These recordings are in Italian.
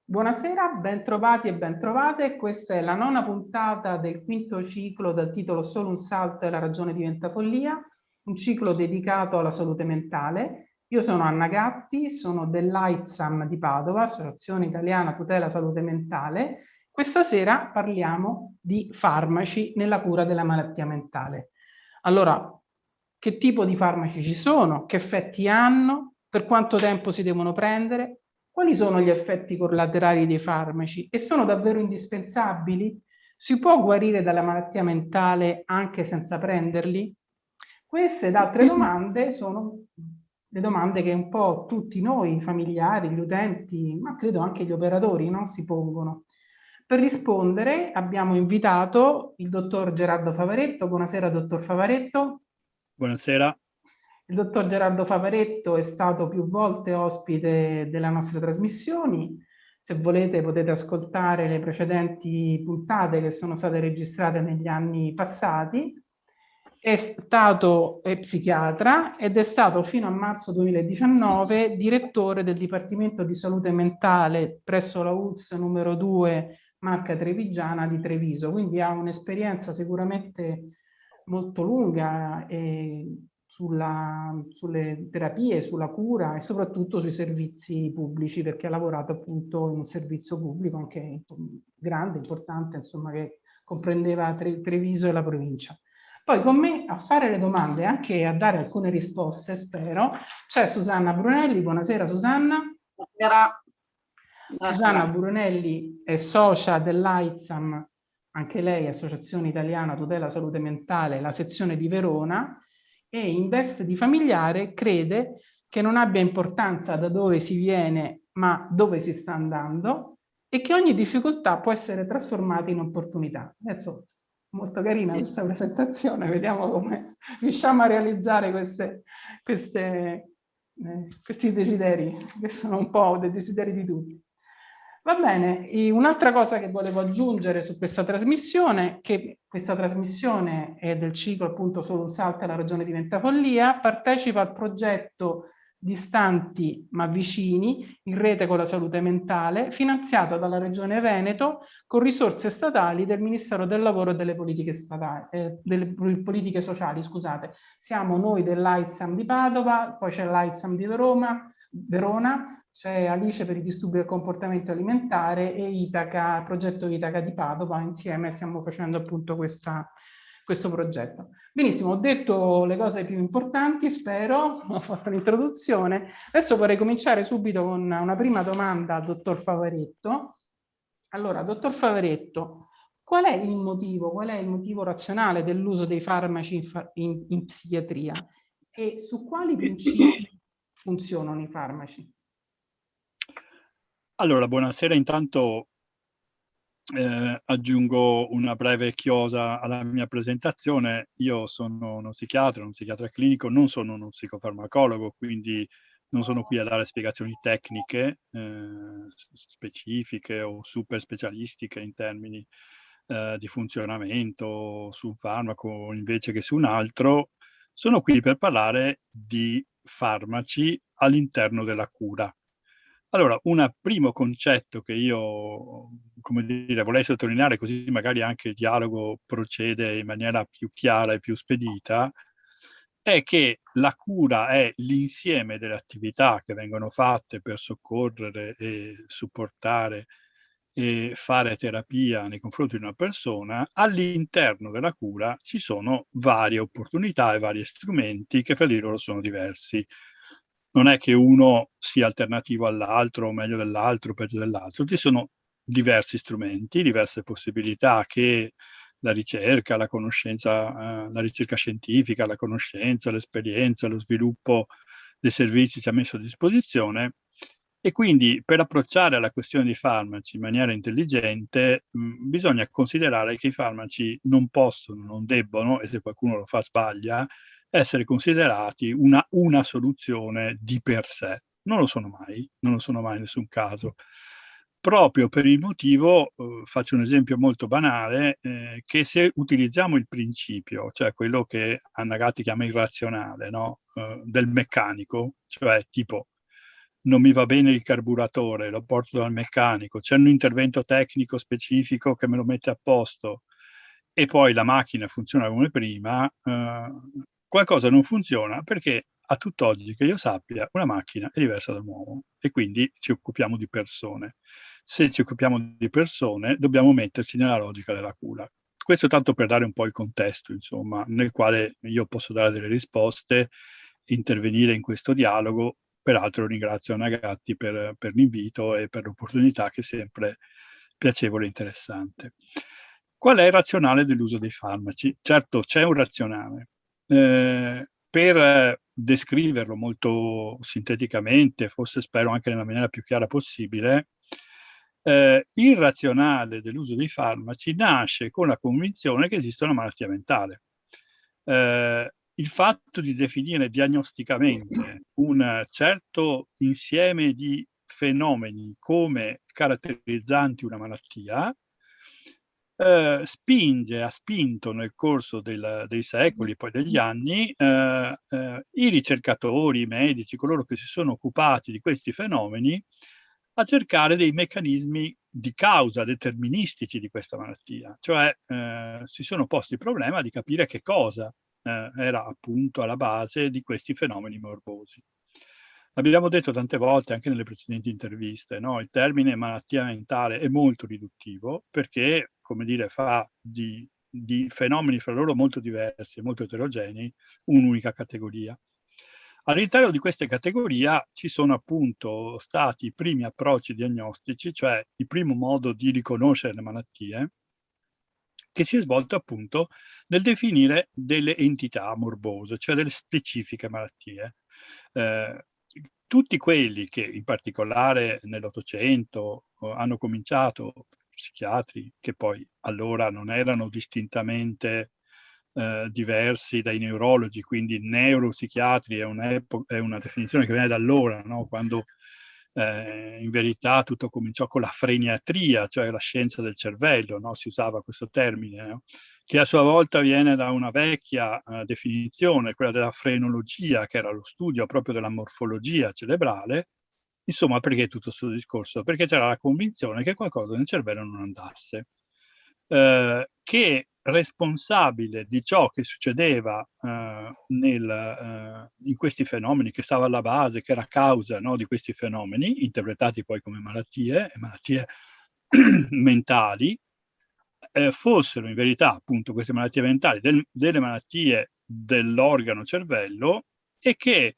Buonasera, bentrovati e bentrovate. Questa è la nona puntata del quinto ciclo dal titolo Solo un salto e la ragione diventa follia, un ciclo dedicato alla salute mentale. Io sono Anna Gatti, sono dell'AITSAM di Padova, Associazione Italiana Tutela Salute Mentale. Questa sera parliamo di farmaci nella cura della malattia mentale. Allora, che tipo di farmaci ci sono? Che effetti hanno? Per quanto tempo si devono prendere? Quali sono gli effetti collaterali dei farmaci e sono davvero indispensabili? Si può guarire dalla malattia mentale anche senza prenderli? Queste ed altre domande sono le domande che un po' tutti noi, i familiari, gli utenti, ma credo anche gli operatori, no, si pongono. Per rispondere abbiamo invitato il dottor Gerardo Favaretto. Buonasera, dottor Favaretto. Buonasera. Il dottor Gerardo Favaretto è stato più volte ospite delle nostre trasmissioni. Se volete potete ascoltare le precedenti puntate che sono state registrate negli anni passati. È psichiatra ed è stato fino a marzo 2019 direttore del Dipartimento di Salute Mentale presso la ULSS numero 2 Marca Trevigiana di Treviso, quindi ha un'esperienza sicuramente molto lunga sulle terapie, sulla cura e soprattutto sui servizi pubblici, perché ha lavorato appunto in un servizio pubblico anche grande, importante, insomma, che comprendeva Treviso e la provincia. Poi con me a fare le domande e anche a dare alcune risposte, spero, c'è Susanna Brunelli. Buonasera Susanna. Buonasera. Susanna Brunelli è socia dell'AITSAM, anche lei Associazione Italiana Tutela Salute Mentale, la sezione di Verona, e in veste di familiare crede che non abbia importanza da dove si viene, ma dove si sta andando, e che ogni difficoltà può essere trasformata in opportunità. Adesso molto carina questa presentazione, vediamo come riusciamo a realizzare questi desideri, che sono un po' dei desideri di tutti. Va bene, un'altra cosa che volevo aggiungere su questa trasmissione, che questa trasmissione è del ciclo appunto Solo un salto e la ragione diventa follia, partecipa al progetto Distanti ma vicini, in rete con la salute mentale, finanziato dalla Regione Veneto con risorse statali del Ministero del Lavoro e delle Politiche politiche sociali, scusate. Siamo noi dell'AITSAM di Padova, poi c'è l'AITSAM di Verona, c'è Alice per i disturbi del comportamento alimentare e Itaca, progetto Itaca di Padova. Insieme stiamo facendo appunto questo progetto. Benissimo, ho detto le cose più importanti, spero, ho fatto l'introduzione. Adesso vorrei cominciare subito con una prima domanda al dottor Favaretto. Allora, dottor Favaretto, qual è il motivo razionale dell'uso dei farmaci in psichiatria e su quali principi funzionano i farmaci? Allora, buonasera. Intanto aggiungo una breve chiosa alla mia presentazione. Io sono uno psichiatra clinico, non sono uno psicofarmacologo, quindi non sono qui a dare spiegazioni tecniche specifiche o super specialistiche in termini di funzionamento su un farmaco invece che su un altro. Sono qui per parlare di farmaci all'interno della cura. Allora, un primo concetto che io, come dire, vorrei sottolineare, così magari anche il dialogo procede in maniera più chiara e più spedita, è che la cura è l'insieme delle attività che vengono fatte per soccorrere e supportare e fare terapia nei confronti di una persona. All'interno della cura ci sono varie opportunità e vari strumenti che fra di loro sono diversi. Non è che uno sia alternativo all'altro, o meglio dell'altro, o peggio dell'altro. Ci sono diversi strumenti, diverse possibilità che la ricerca, la conoscenza, la ricerca scientifica, la conoscenza, l'esperienza, lo sviluppo dei servizi ci ha messo a disposizione. E quindi per approcciare alla questione dei farmaci in maniera intelligente bisogna considerare che i farmaci non possono, non debbono, e se qualcuno lo fa sbaglia, essere considerati una soluzione di per sé. Non lo sono mai in nessun caso. Proprio per il motivo, faccio un esempio molto banale, che se utilizziamo il principio, cioè quello che Anna Gatti chiama irrazionale, no? Del meccanico, cioè tipo non mi va bene il carburatore, lo porto dal meccanico, c'è un intervento tecnico specifico che me lo mette a posto e poi la macchina funziona come prima, qualcosa non funziona perché a tutt'oggi, che io sappia, una macchina è diversa dall'uomo e quindi ci occupiamo di persone. Se ci occupiamo di persone, dobbiamo metterci nella logica della cura. Questo tanto per dare un po' il contesto, insomma, nel quale io posso dare delle risposte, intervenire in questo dialogo. Peraltro ringrazio Anna Gatti per l'invito e per l'opportunità, che è sempre piacevole e interessante. Qual è il razionale dell'uso dei farmaci? Certo, c'è un razionale. Per descriverlo molto sinteticamente, forse spero anche nella maniera più chiara possibile, il razionale dell'uso dei farmaci nasce con la convinzione che esiste una malattia mentale. Il fatto di definire diagnosticamente un certo insieme di fenomeni come caratterizzanti una malattia ha spinto nel corso dei secoli, poi degli anni, i ricercatori, i medici, coloro che si sono occupati di questi fenomeni, a cercare dei meccanismi di causa deterministici di questa malattia. Cioè si sono posti il problema di capire che cosa era appunto alla base di questi fenomeni morbosi. Abbiamo detto tante volte anche nelle precedenti interviste, no? Il termine malattia mentale è molto riduttivo perché, come dire, fa di fenomeni fra loro molto diversi e molto eterogenei un'unica categoria. All'interno di queste categorie ci sono appunto stati i primi approcci diagnostici, cioè il primo modo di riconoscere le malattie, che si è svolto appunto nel definire delle entità morbose, cioè delle specifiche malattie. Tutti quelli che in particolare nell'Ottocento hanno cominciato, psichiatri, che poi allora non erano distintamente diversi dai neurologi, quindi neuropsichiatri è una definizione che viene da allora, no? Quando in verità tutto cominciò con la freniatria, cioè la scienza del cervello, no? Si usava questo termine, no? Che a sua volta viene da una vecchia definizione, quella della frenologia, che era lo studio proprio della morfologia cerebrale. Insomma, perché tutto questo discorso? Perché c'era la convinzione che qualcosa nel cervello non andasse, che responsabile di ciò che succedeva in questi fenomeni, che stava alla base, che era causa, no, di questi fenomeni, interpretati poi come malattie mentali, fossero in verità appunto queste malattie mentali delle malattie dell'organo cervello, e che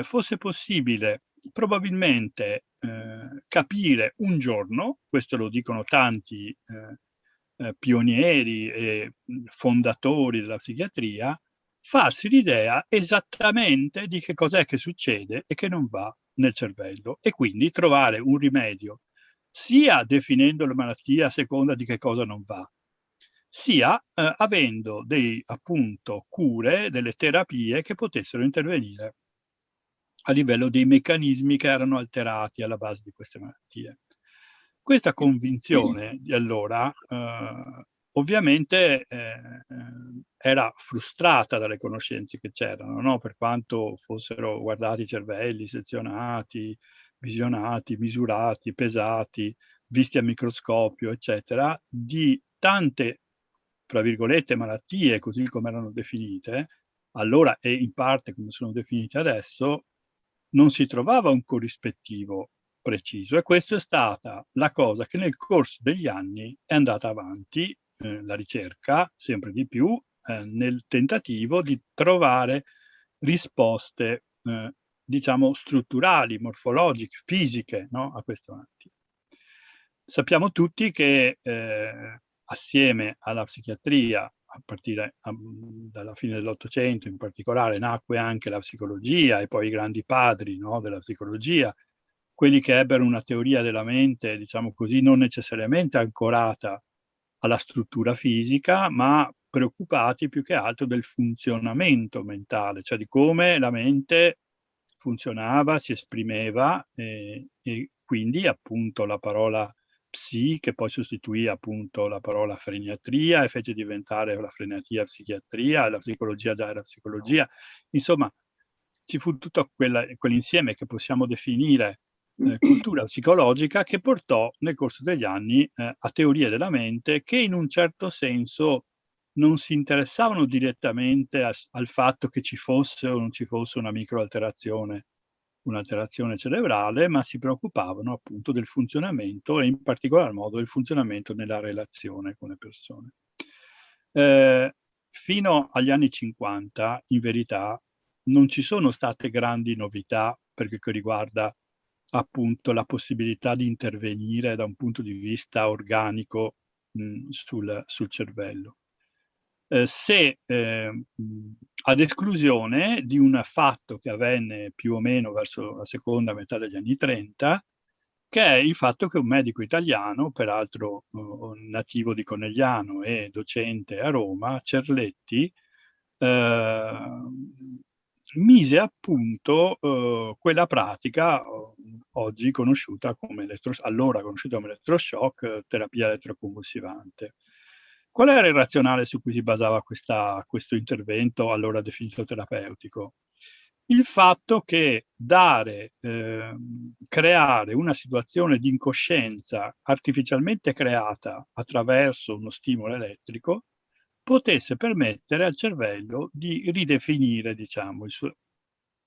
fosse possibile probabilmente capire un giorno, questo lo dicono tanti pionieri e fondatori della psichiatria, farsi l'idea esattamente di che cos'è che succede e che non va nel cervello, e quindi trovare un rimedio sia definendo la malattia a seconda di che cosa non va, sia avendo appunto cure, delle terapie che potessero intervenire a livello dei meccanismi che erano alterati alla base di queste malattie. Questa convinzione di allora ovviamente era frustrata dalle conoscenze che c'erano, no? Per quanto fossero guardati i cervelli, sezionati, visionati, misurati, pesati, visti a microscopio, eccetera, di tante, fra virgolette, malattie, così come erano definite, allora e in parte come sono definite adesso, non si trovava un corrispettivo preciso, e questa è stata la cosa che nel corso degli anni è andata avanti, la ricerca sempre di più, nel tentativo di trovare risposte, diciamo, strutturali, morfologiche, fisiche, no, a queste malattie. Sappiamo tutti che assieme alla psichiatria, a partire dalla fine dell'Ottocento in particolare, nacque anche la psicologia e poi i grandi padri, no, della psicologia, quelli che ebbero una teoria della mente, diciamo così, non necessariamente ancorata alla struttura fisica, ma preoccupati più che altro del funzionamento mentale, cioè di come la mente funzionava, si esprimeva, e quindi appunto la parola psi, che poi sostituì appunto la parola freniatria e fece diventare la freniatria psichiatria, e la psicologia già era psicologia. Insomma, ci fu tutto quell'insieme che possiamo definire cultura psicologica, che portò nel corso degli anni a teorie della mente che in un certo senso non si interessavano direttamente al fatto che ci fosse o non ci fosse una microalterazione, un'alterazione cerebrale, ma si preoccupavano appunto del funzionamento e in particolar modo del funzionamento nella relazione con le persone. Fino agli anni 50, in verità, non ci sono state grandi novità per quel che riguarda appunto la possibilità di intervenire da un punto di vista organico sul cervello. Ad esclusione di un fatto che avvenne più o meno verso la seconda metà degli anni 30, che è il fatto che un medico italiano, peraltro nativo di Conegliano e docente a Roma, Cerletti, mise a punto quella pratica oggi conosciuta come allora conosciuta come elettroshock, terapia elettroconvulsivante. Qual era il razionale su cui si basava questo intervento, allora definito terapeutico? Il fatto che creare una situazione di incoscienza artificialmente creata attraverso uno stimolo elettrico potesse permettere al cervello di ridefinire, diciamo,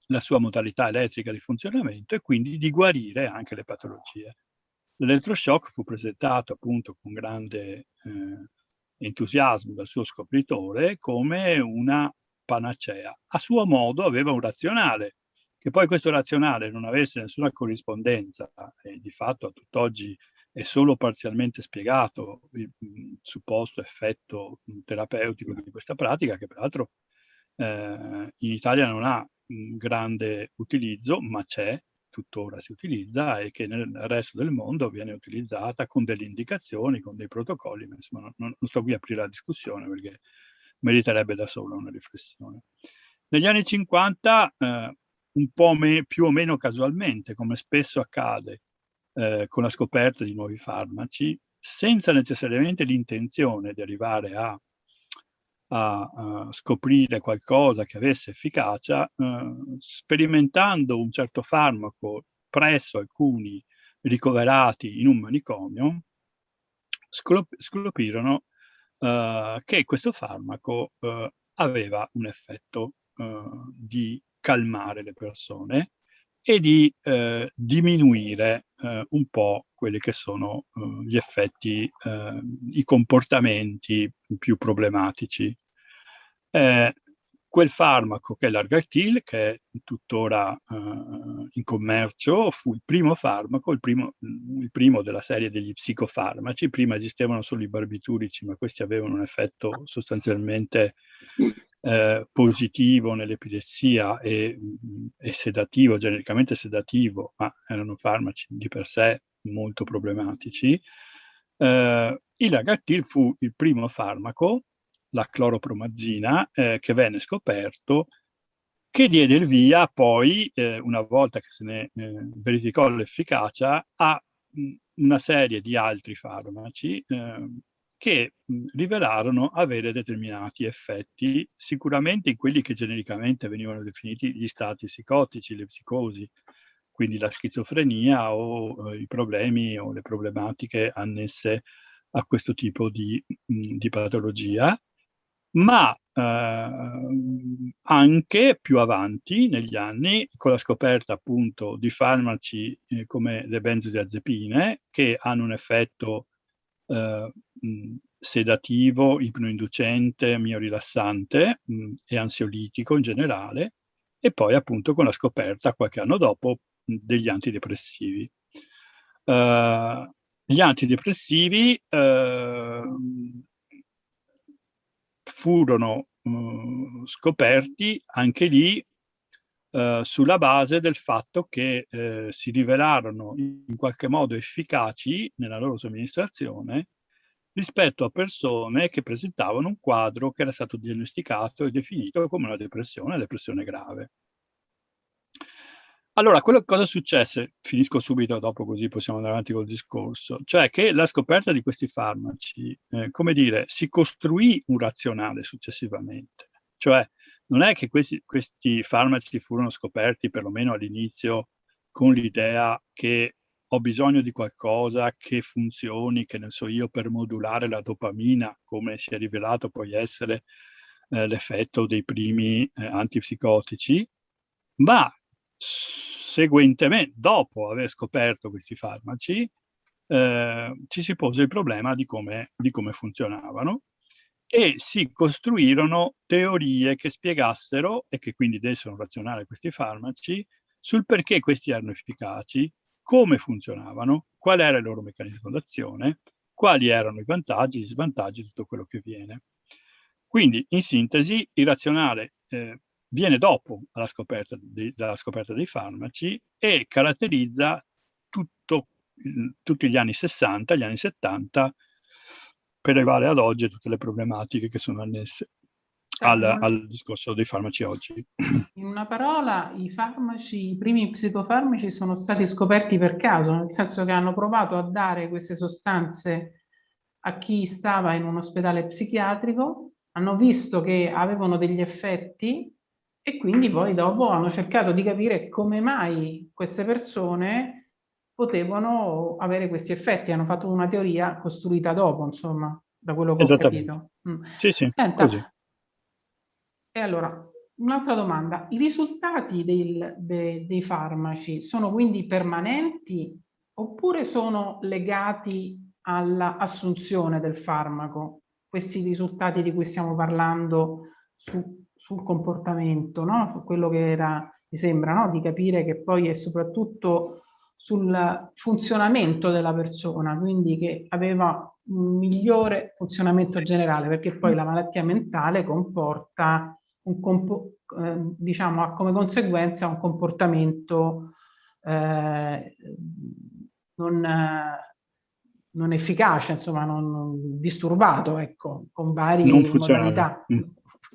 la sua modalità elettrica di funzionamento e quindi di guarire anche le patologie. L'elettroshock fu presentato appunto con grande entusiasmo dal suo scopritore come una panacea. A suo modo aveva un razionale, che poi questo razionale non avesse nessuna corrispondenza e di fatto a tutt'oggi è solo parzialmente spiegato il supposto effetto terapeutico di questa pratica, che peraltro in Italia non ha un grande utilizzo, ma c'è, tuttora si utilizza, e che nel resto del mondo viene utilizzata con delle indicazioni, con dei protocolli, ma insomma non sto qui a aprire la discussione perché meriterebbe da solo una riflessione. Negli anni 50, un po' più o meno casualmente, come spesso accade con la scoperta di nuovi farmaci, senza necessariamente l'intenzione di arrivare a scoprire qualcosa che avesse efficacia, sperimentando un certo farmaco presso alcuni ricoverati in un manicomio, scoprirono che questo farmaco aveva un effetto di calmare le persone e di diminuire un po' quelli che sono gli effetti, i comportamenti più problematici. Quel farmaco che è l'Argatil, che è tuttora in commercio, fu il primo farmaco, il primo della serie degli psicofarmaci. Prima esistevano solo i barbiturici, ma questi avevano un effetto sostanzialmente positivo nell'epilessia e sedativo, genericamente sedativo, ma erano farmaci di per sé molto problematici. Il Lagatil fu il primo farmaco, la cloropromazina, che venne scoperto, che diede il via poi, una volta che se ne verificò l'efficacia, a una serie di altri farmaci che rivelarono avere determinati effetti, sicuramente in quelli che genericamente venivano definiti gli stati psicotici, le psicosi, quindi la schizofrenia o i problemi o le problematiche annesse a questo tipo di patologia, ma anche più avanti negli anni con la scoperta appunto di farmaci come le benzodiazepine, che hanno un effetto sedativo, ipnoinducente, miorilassante e ansiolitico in generale, e poi appunto con la scoperta qualche anno dopo degli antidepressivi. Gli antidepressivi furono scoperti anche lì sulla base del fatto che si rivelarono in qualche modo efficaci nella loro somministrazione rispetto a persone che presentavano un quadro che era stato diagnosticato e definito come una depressione grave. Allora, cosa successe? Finisco subito dopo, così possiamo andare avanti col discorso. Cioè che la scoperta di questi farmaci, come dire, si costruì un razionale successivamente. Cioè non è che questi farmaci furono scoperti, perlomeno all'inizio, con l'idea che ho bisogno di qualcosa che funzioni, che ne so io, per modulare la dopamina, come si è rivelato poi essere l'effetto dei primi antipsicotici, ma seguentemente, dopo aver scoperto questi farmaci, ci si pose il problema di come funzionavano e si costruirono teorie che spiegassero e che quindi dessero razionale questi farmaci sul perché questi erano efficaci, come funzionavano, qual era il loro meccanismo d'azione, quali erano i vantaggi, gli svantaggi, tutto quello che viene. Quindi, in sintesi, il razionale viene dopo dalla scoperta dei farmaci e caratterizza tutti gli anni 60, gli anni 70, per arrivare ad oggi e tutte le problematiche che sono annesse al discorso dei farmaci oggi. In una parola, i primi psicofarmaci sono stati scoperti per caso, nel senso che hanno provato a dare queste sostanze a chi stava in un ospedale psichiatrico, hanno visto che avevano degli effetti e quindi poi dopo hanno cercato di capire come mai queste persone potevano avere questi effetti. Hanno fatto una teoria costruita dopo, insomma, da quello che ho Esattamente. capito. Sì, Senta, così. e allora, un'altra domanda. I risultati dei farmaci sono quindi permanenti oppure sono legati all'assunzione del farmaco? Questi risultati di cui stiamo parlando sul comportamento, no? Su quello che era, mi sembra, no? Di capire che poi è soprattutto sul funzionamento della persona, quindi che aveva un migliore funzionamento generale, perché poi la malattia mentale comporta diciamo, ha come conseguenza un comportamento non, non efficace, insomma, non disturbato, ecco, con Non varie funzionale. modalità.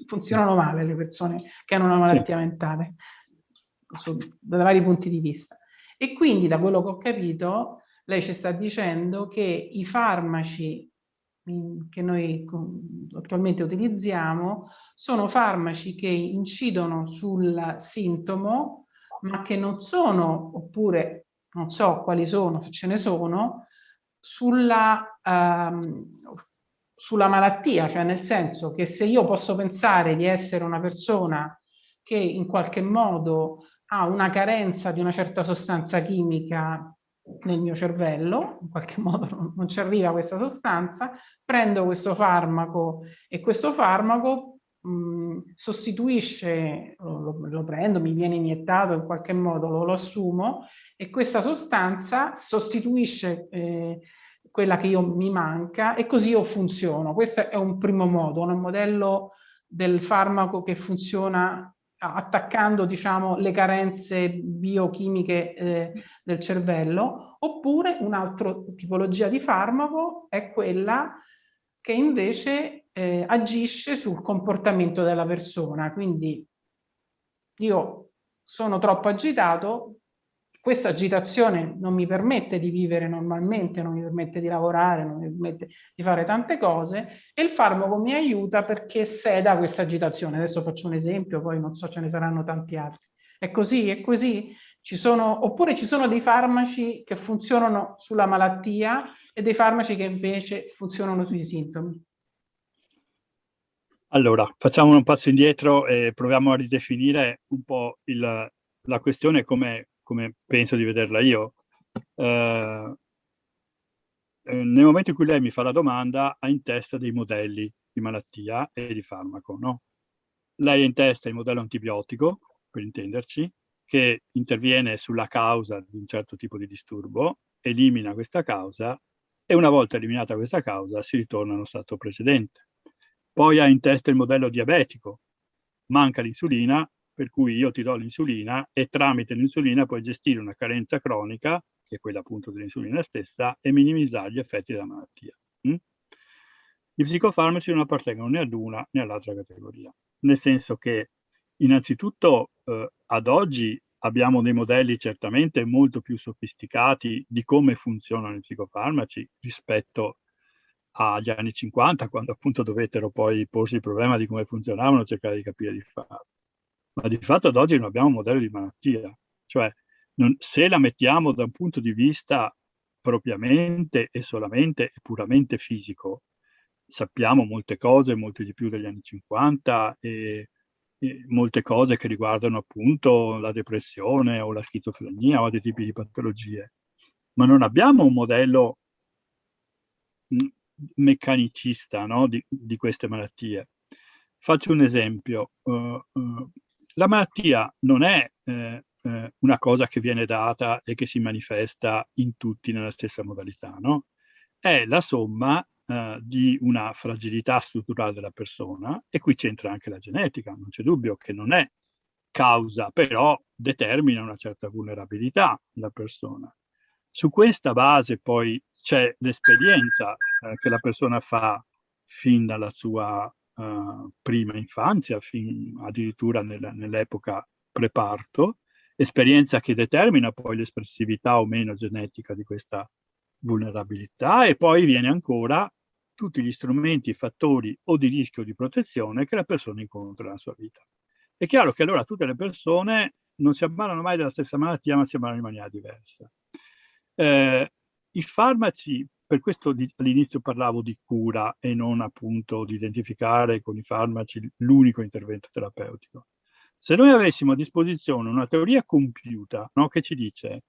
Funzionano male le persone che hanno una Sì. malattia mentale, da vari punti di vista. E quindi, da quello che ho capito, lei ci sta dicendo che i farmaci che noi attualmente utilizziamo sono farmaci che incidono sul sintomo, ma che non sono, oppure non so quali sono, se ce ne sono, sulla malattia, cioè nel senso che se io posso pensare di essere una persona che in qualche modo ha una carenza di una certa sostanza chimica nel mio cervello, in qualche modo non ci arriva questa sostanza, prendo questo farmaco e questo farmaco sostituisce, lo prendo, mi viene iniettato in qualche modo, lo assumo e questa sostanza sostituisce quella che mi manca e così io funziono. Questo è un primo modo, un modello del farmaco che funziona attaccando, diciamo, le carenze biochimiche del cervello, oppure un'altra tipologia di farmaco è quella che invece agisce sul comportamento della persona. Quindi io sono troppo agitato, questa agitazione non mi permette di vivere normalmente, non mi permette di lavorare, non mi permette di fare tante cose e il farmaco mi aiuta perché seda questa agitazione. Adesso faccio un esempio, poi non so, ce ne saranno tanti altri. È così, è così. Oppure ci sono dei farmaci che funzionano sulla malattia e dei farmaci che invece funzionano sui sintomi. Allora, facciamo un passo indietro e proviamo a ridefinire un po' la questione come penso di vederla io. Nel momento in cui lei mi fa la domanda, ha in testa dei modelli di malattia e di farmaco, no? Lei ha in testa il modello antibiotico, per intenderci, che interviene sulla causa di un certo tipo di disturbo, elimina questa causa e una volta eliminata questa causa si ritorna allo stato precedente. Poi ha in testa il modello diabetico, manca l'insulina, per cui io ti do l'insulina e tramite l'insulina puoi gestire una carenza cronica, che è quella appunto dell'insulina stessa, e minimizzare gli effetti della malattia. I psicofarmaci non appartengono né ad una né all'altra categoria, nel senso che innanzitutto ad oggi abbiamo dei modelli certamente molto più sofisticati di come funzionano i psicofarmaci rispetto agli anni 50, quando appunto dovettero poi porsi il problema di come funzionavano, cercare di capire di farlo. Ma di fatto ad oggi non abbiamo un modello di malattia, cioè se la mettiamo da un punto di vista propriamente e solamente e puramente fisico, sappiamo molte cose, molte di più degli anni 50 e molte cose che riguardano appunto la depressione o la schizofrenia o altri tipi di patologie, ma non abbiamo un modello meccanicista, no, di queste malattie. Faccio un esempio. La malattia non è una cosa che viene data e che si manifesta in tutti nella stessa modalità, no? È la somma di una fragilità strutturale della persona, e qui c'entra anche la genetica, non c'è dubbio che non è causa, però determina una certa vulnerabilità nella persona. Su questa base poi c'è l'esperienza che la persona fa fin dalla sua prima infanzia, addirittura nell'epoca preparto, esperienza che determina poi l'espressività o meno genetica di questa vulnerabilità, e poi viene ancora tutti gli strumenti, fattori o di rischio o di protezione che la persona incontra nella sua vita. È chiaro che allora tutte le persone non si ammalano mai della stessa malattia, ma si ammalano in maniera diversa. I farmaci, per questo all'inizio parlavo di cura e non appunto di identificare con i farmaci l'unico intervento terapeutico. Se noi avessimo a disposizione una teoria compiuta, no, che ci dice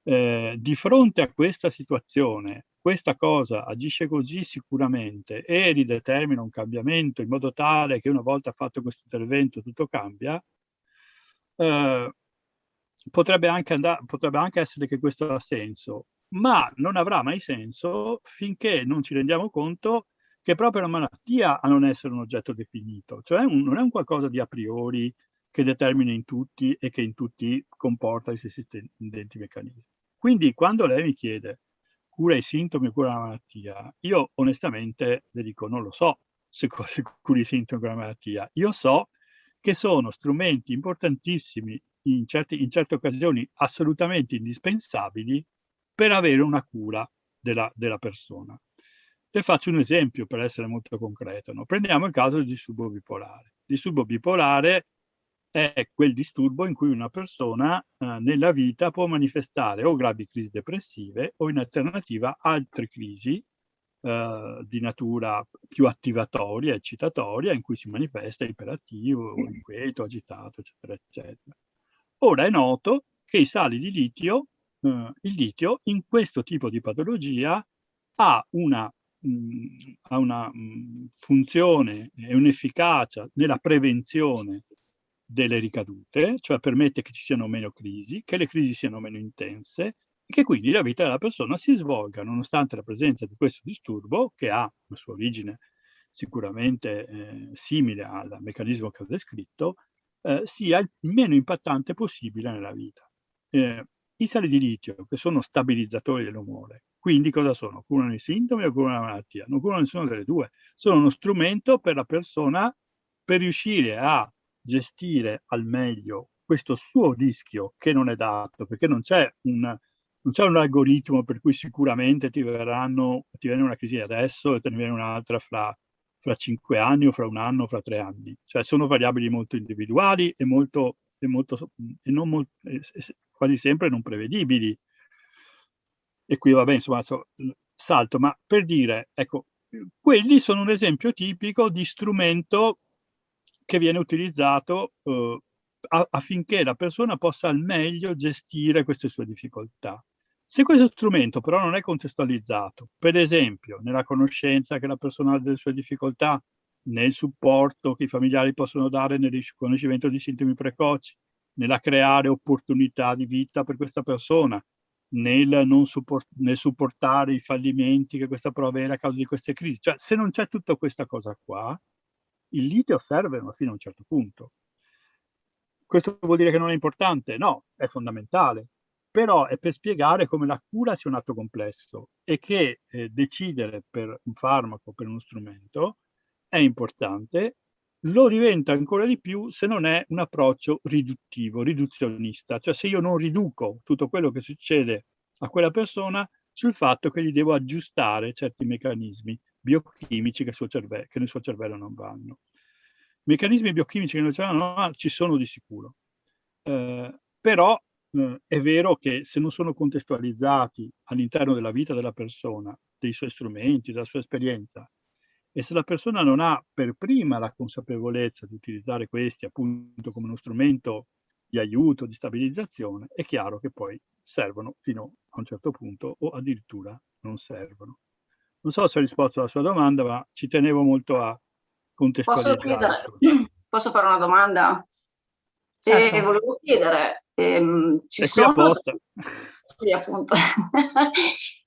di fronte a questa situazione, questa cosa agisce così sicuramente e ridetermina un cambiamento in modo tale che una volta fatto questo intervento tutto cambia, potrebbe anche essere che questo ha senso, ma non avrà mai senso finché non ci rendiamo conto che è proprio la malattia a non essere un oggetto definito, cioè non è un qualcosa di a priori che determina in tutti e che in tutti comporta i stessi identici meccanismi. Quindi quando lei mi chiede cura i sintomi o cura la malattia, io onestamente le dico non lo so se curi i sintomi o la malattia. Io so che sono strumenti importantissimi, in certe occasioni assolutamente indispensabili per avere una cura della persona. Le faccio un esempio per essere molto concreto. No? Prendiamo il caso del disturbo bipolare. Il disturbo bipolare è quel disturbo in cui una persona nella vita può manifestare o gravi crisi depressive o in alternativa altre crisi di natura più attivatoria, eccitatoria, in cui si manifesta iperattivo, inquieto, agitato, eccetera, eccetera. Ora è noto che i sali di litio, il litio in questo tipo di patologia ha una funzione e un'efficacia nella prevenzione delle ricadute, cioè permette che ci siano meno crisi, che le crisi siano meno intense e che quindi la vita della persona si svolga nonostante la presenza di questo disturbo, che ha una sua origine sicuramente simile al meccanismo che ho descritto, sia il meno impattante possibile nella vita. I sali di litio, che sono stabilizzatori dell'umore, quindi cosa sono? Curano i sintomi o curano la malattia? Non curano nessuna delle due. Sono uno strumento per la persona per riuscire a gestire al meglio questo suo rischio che non è dato, perché non c'è un algoritmo per cui sicuramente ti viene una crisi adesso e te ne viene un'altra fra 5 anni o fra un anno o fra 3 anni. Cioè sono variabili molto individuali e quasi sempre non prevedibili. E qui vabbè, insomma, salto, ma per dire, ecco, quelli sono un esempio tipico di strumento che viene utilizzato affinché la persona possa al meglio gestire queste sue difficoltà. Se questo strumento però non è contestualizzato, per esempio nella conoscenza che la persona ha delle sue difficoltà, nel supporto che i familiari possono dare nel riconoscimento di sintomi precoci, nella creare opportunità di vita per questa persona, nel supportare i fallimenti che questa può avere a causa di queste crisi. Cioè, se non c'è tutta questa cosa qua, il litio serve ma fino a un certo punto. Questo vuol dire che non è importante? No, è fondamentale. Però è per spiegare come la cura sia un atto complesso e che decidere per un farmaco, per uno strumento, è importante. Lo diventa ancora di più se non è un approccio riduttivo, riduzionista. Cioè se io non riduco tutto quello che succede a quella persona sul fatto che gli devo aggiustare certi meccanismi biochimici che nel suo cervello non vanno. Meccanismi biochimici che nel cervello non vanno ci sono di sicuro. Però è vero che se non sono contestualizzati all'interno della vita della persona, dei suoi strumenti, della sua esperienza, e se la persona non ha per prima la consapevolezza di utilizzare questi appunto come uno strumento di aiuto, di stabilizzazione, è chiaro che poi servono fino a un certo punto o addirittura non servono. Non so se ho risposto alla sua domanda, ma ci tenevo molto a Posso contestualizzare. posso fare una domanda? Certo. Volevo chiedere, ci È qui sono... apposta. Sì, appunto.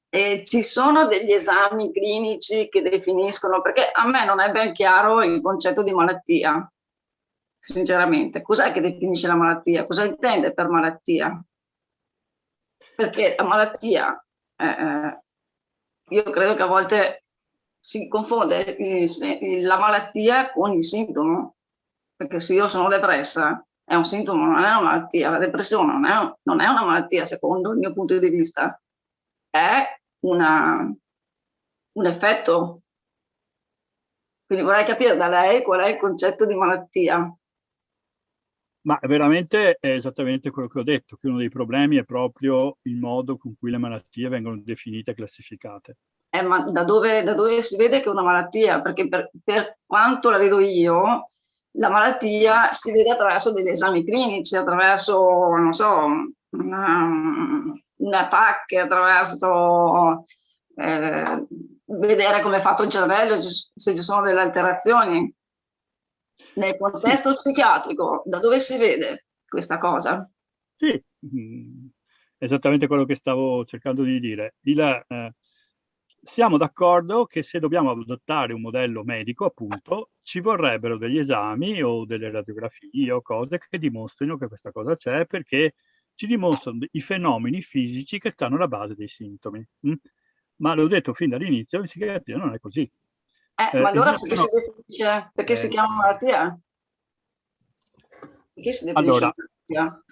Ci sono degli esami clinici che definiscono, perché a me non è ben chiaro il concetto di malattia, sinceramente. Cos'è che definisce la malattia? Cosa intende per malattia? Perché la malattia, io credo che a volte si confonde la malattia con il sintomo, perché se io sono depressa è un sintomo, non è una malattia. La depressione non è una malattia, secondo il mio punto di vista, è un effetto. Quindi vorrei capire da lei qual è il concetto di malattia. Ma veramente è esattamente quello che ho detto, che uno dei problemi è proprio il modo con cui le malattie vengono definite e classificate. Ma da dove si vede che è una malattia? Perché per quanto la vedo io, la malattia si vede attraverso degli esami clinici, attraverso, non so, un attacco, attraverso vedere come è fatto il cervello, se ci sono delle alterazioni. Nel contesto psichiatrico, da dove si vede questa cosa? Sì, esattamente quello che stavo cercando di dire. Siamo d'accordo che se dobbiamo adottare un modello medico, appunto, ci vorrebbero degli esami o delle radiografie o cose che dimostrino che questa cosa c'è, perché ci dimostrano i fenomeni fisici che stanno alla base dei sintomi. Ma l'ho detto fin dall'inizio, in psichiatria non è così. Ma allora Esistono, perché si chiama malattia? Perché si definisce allora, malattia?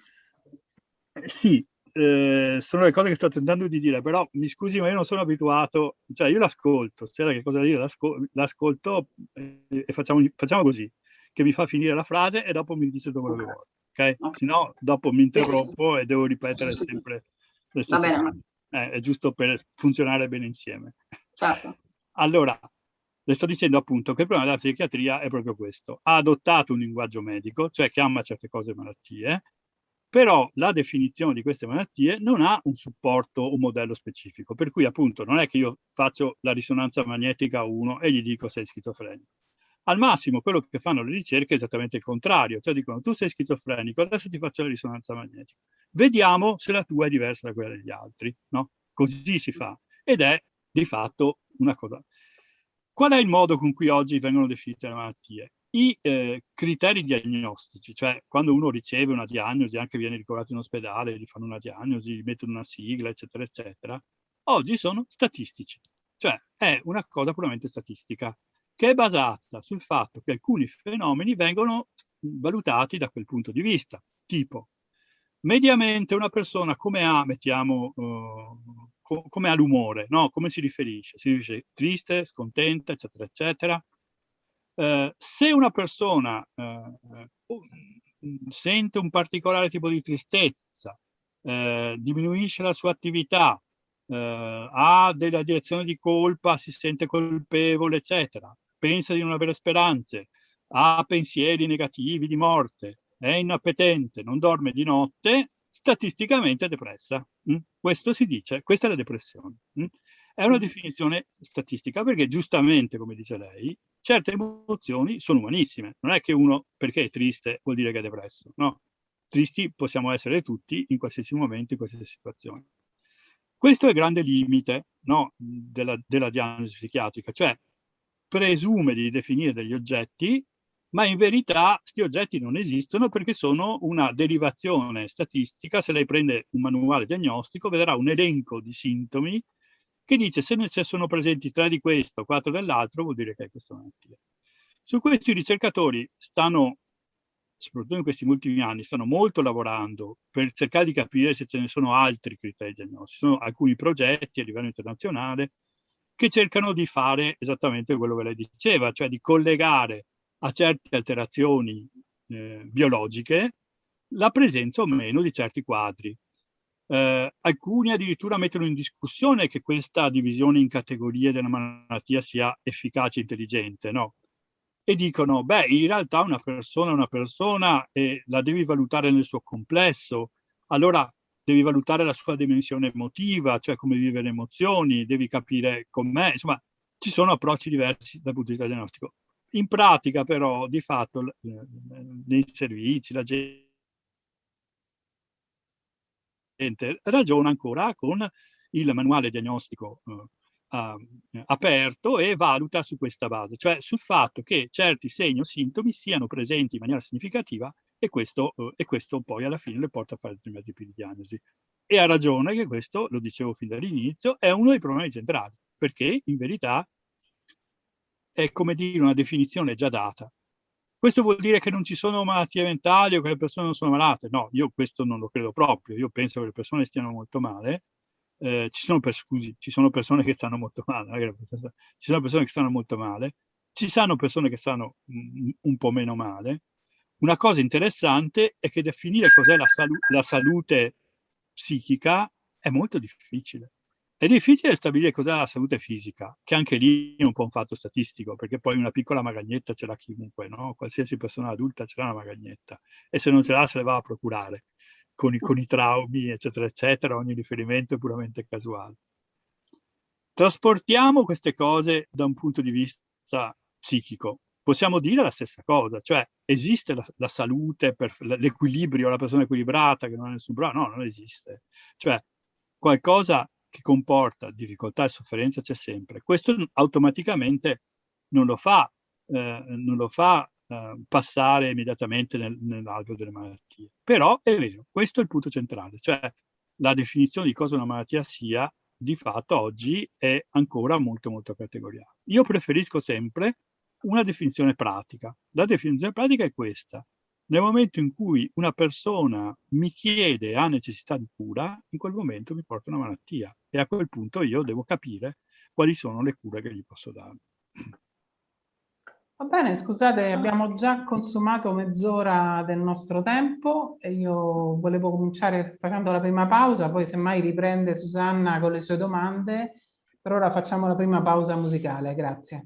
sì, sono le cose che sto tentando di dire, però mi scusi, ma io non sono abituato, cioè io l'ascolto, se c'era che cosa dire, l'ascolto e facciamo così, che mi fa finire la frase e dopo mi dice quello che vuole, ok? Ok. Se no, dopo mi Sì, sì, sì. interrompo e devo ripetere sempre le Va stesse bene, cose. È giusto per funzionare bene insieme. certo. Allora, le sto dicendo appunto che il problema della psichiatria è proprio questo. Ha adottato un linguaggio medico, cioè chiama certe cose malattie, però la definizione di queste malattie non ha un supporto o un modello specifico, per cui appunto non è che io faccio la risonanza magnetica a uno e gli dico sei schizofrenico. Al massimo quello che fanno le ricerche è esattamente il contrario, cioè dicono tu sei schizofrenico, adesso ti faccio la risonanza magnetica. Vediamo se la tua è diversa da quella degli altri, no? Così si fa ed è di fatto una cosa. Qual è il modo con cui oggi vengono definite le malattie? I criteri diagnostici, cioè quando uno riceve una diagnosi, anche viene ricoverato in ospedale, gli fanno una diagnosi, gli mettono una sigla, eccetera, eccetera, oggi sono statistici, cioè è una cosa puramente statistica, che è basata sul fatto che alcuni fenomeni vengono valutati da quel punto di vista, tipo mediamente una persona come ha, mettiamo, come ha l'umore, no? Come si riferisce? Si dice triste, scontenta, eccetera, eccetera. Se una persona sente un particolare tipo di tristezza, diminuisce la sua attività, ha della direzione di colpa, si sente colpevole, eccetera, pensa di non avere speranze, ha pensieri negativi di morte, è inappetente, non dorme di notte, statisticamente è depressa. Questo si dice, questa è la depressione. È una definizione statistica perché giustamente, come dice lei, certe emozioni sono umanissime. Non è che uno, perché è triste, vuol dire che è depresso. No, tristi possiamo essere tutti in qualsiasi momento, in qualsiasi situazione. Questo è il grande limite, no, della diagnosi psichiatrica, cioè presume di definire degli oggetti, ma in verità questi oggetti non esistono perché sono una derivazione statistica. Se lei prende un manuale diagnostico, vedrà un elenco di sintomi che dice se ne sono presenti 3 di questo, 4 dell'altro, vuol dire che è questa malattia. Su questo i ricercatori stanno, soprattutto in questi ultimi anni, stanno molto lavorando per cercare di capire se ce ne sono altri criteri diagnostici. Ci sono alcuni progetti a livello internazionale che cercano di fare esattamente quello che lei diceva, cioè di collegare a certe alterazioni biologiche la presenza o meno di certi quadri. Alcuni addirittura mettono in discussione che questa divisione in categorie della malattia sia efficace e intelligente, no? E dicono, beh, in realtà una persona è una persona e la devi valutare nel suo complesso, allora devi valutare la sua dimensione emotiva, cioè come vive le emozioni, devi capire com'è, insomma, ci sono approcci diversi dal punto di vista diagnostico. In pratica, però, di fatto, nei servizi, la gente ragiona ancora con il manuale diagnostico aperto e valuta su questa base, cioè sul fatto che certi segni o sintomi siano presenti in maniera significativa e questo poi alla fine le porta a fare determinati tipi di diagnosi. E ha ragione che questo, lo dicevo fin dall'inizio, è uno dei problemi centrali, perché in verità è come dire una definizione già data. Questo vuol dire che non ci sono malattie mentali o che le persone non sono malate? No, io questo non lo credo proprio. Io penso che le persone stiano molto male. Ci sono persone che stanno molto male. Ci sono persone che stanno molto male. Ci sono persone che stanno un po' meno male. Una cosa interessante è che definire cos'è la salute psichica è molto difficile. È difficile stabilire cos'è la salute fisica, che anche lì è un po' un fatto statistico, perché poi una piccola magagnetta ce l'ha chiunque, no? Qualsiasi persona adulta ce l'ha una magagnetta, e se non ce l'ha se le va a procurare, con i traumi, eccetera, eccetera, ogni riferimento è puramente casuale. Trasportiamo queste cose da un punto di vista psichico. Possiamo dire la stessa cosa, cioè esiste la salute, l'equilibrio, la persona equilibrata che non ha nessun problema? No, non esiste. Cioè qualcosa che comporta difficoltà e sofferenza c'è sempre. Questo automaticamente non lo fa passare immediatamente nell'alveo delle malattie. Però è vero, questo è il punto centrale, cioè la definizione di cosa una malattia sia, di fatto oggi è ancora molto molto categoriale. Io preferisco sempre una definizione pratica. La definizione pratica è questa. Nel momento in cui una persona mi chiede e ha necessità di cura, in quel momento mi porta una malattia e a quel punto io devo capire quali sono le cure che gli posso dare. Va bene, scusate, abbiamo già consumato mezz'ora del nostro tempo e io volevo cominciare facendo la prima pausa, poi semmai riprende Susanna con le sue domande. Per ora facciamo la prima pausa musicale, grazie.